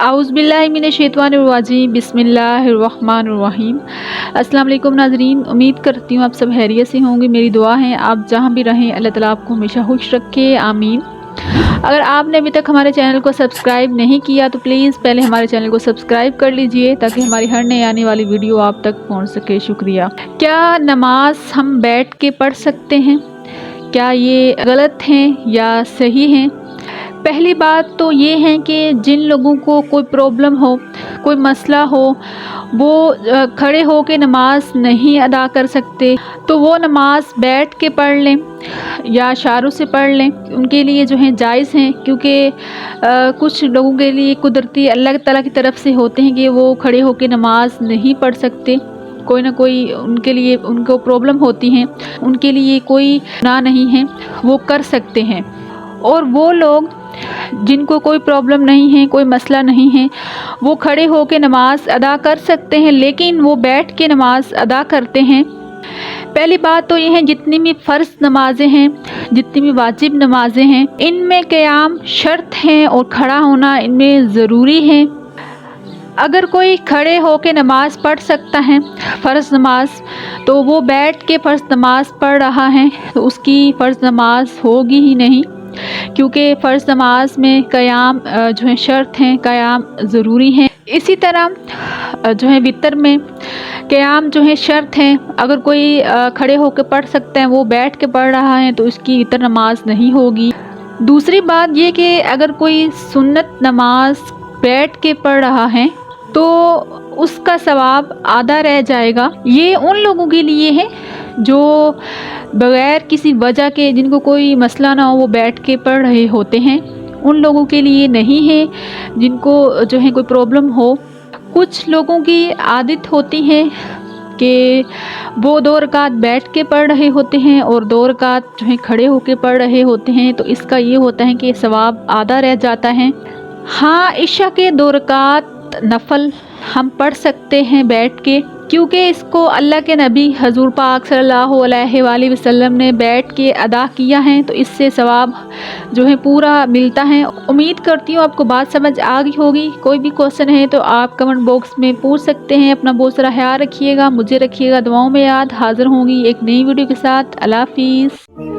आउज़ बिल्लाहि मिनश्शैतानिर्रजीम बिस्मिल्लाहिर्रहमानिर्रहीम। अस्सलाम वालेकुम नाज़रीन, उम्मीद करती हूँ आप सब खैरियत से होंगे। मेरी दुआ है आप जहाँ भी रहें अल्लाह ताला आपको हमेशा खुश रखे, आमीन। अगर आपने अभी तक हमारे चैनल को सब्सक्राइब नहीं किया तो प्लीज़ पहले हमारे चैनल को सब्सक्राइब कर लीजिए ताकि हमारी हर नई आने वाली वीडियो आप तक पहुँच सके। शुक्रिया। क्या नमाज हम बैठ के पढ़ सकते हैं? क्या ये गलत हैं या सही हैं? पहली बात तो ये है कि जिन लोगों को कोई प्रॉब्लम हो, कोई मसला हो, वो खड़े हो के नमाज नहीं अदा कर सकते तो वो नमाज बैठ के पढ़ लें या इशारों से पढ़ लें, उनके लिए जो है जायज़ हैं। क्योंकि कुछ लोगों के लिए कुदरती अल्लाह ताला की तरफ से होते हैं कि वो खड़े हो के नमाज नहीं पढ़ सकते, कोई ना कोई उनके लिए उनको प्रॉब्लम होती हैं, उनके लिए कोई गुनाह नहीं है, वो कर सकते हैं। और वो लोग जिनको कोई प्रॉब्लम नहीं है, कोई मसला नहीं है, वो खड़े हो के नमाज अदा कर सकते हैं, लेकिन वो बैठ के नमाज अदा करते हैं। पहली बात तो ये है जितनी भी फ़र्ज़ नमाजें हैं, जितनी भी वाजिब नमाजें हैं, इनमें क़याम शर्त हैं और खड़ा होना इनमें ज़रूरी है। अगर कोई खड़े हो के नमाज पढ़ सकता है फ़र्ज़ नमाज, तो वो बैठ के फ़र्ज़ नमाज पढ़ रहा है तो उसकी फ़र्ज़ नमाज होगी ही नहीं, क्योंकि फ़र्ज़ नमाज में क़याम जो है शर्त हैं, क़याम ज़रूरी हैं। इसी तरह जो है वितर में क़याम जो है शर्त हैं। अगर कोई खड़े होकर पढ़ सकते हैं, वो बैठ के पढ़ रहा है तो उसकी वितर नमाज नहीं होगी। दूसरी बात ये कि अगर कोई सुन्नत नमाज बैठ के पढ़ रहा है तो उसका सवाब आधा रह जाएगा। ये उन लोगों के लिए है जो बग़ैर किसी वजह के, जिनको कोई मसला ना हो, वो बैठ के पढ़ रहे होते हैं। उन लोगों के लिए नहीं है जिनको जो है कोई प्रॉब्लम हो। कुछ लोगों की आदत होती है कि वो 2 रकात बैठ के पढ़ रहे होते हैं और 2 रकात जो है खड़े होके पढ़ रहे होते हैं, तो इसका ये होता है कि सवाब आधा रह जाता है। हाँ, इशा के 2 रकात नफल हम पढ़ सकते हैं बैठ के, क्योंकि इसको अल्लाह के नबी हजूर पाक सल्लल्लाहु अलैहि वसल्लम ने बैठ के अदा किया है, तो इससे सवाब जो है पूरा मिलता है। उम्मीद करती हूँ आपको बात समझ आ गई होगी। कोई भी क्वेश्चन है तो आप कमेंट बॉक्स में पूछ सकते हैं। अपना बहुत सारा ख्याल रखिएगा, मुझे रखिएगा दुआओं में याद। हाज़िर होंगी एक नई वीडियो के साथ। अल्लाह हाफिज़।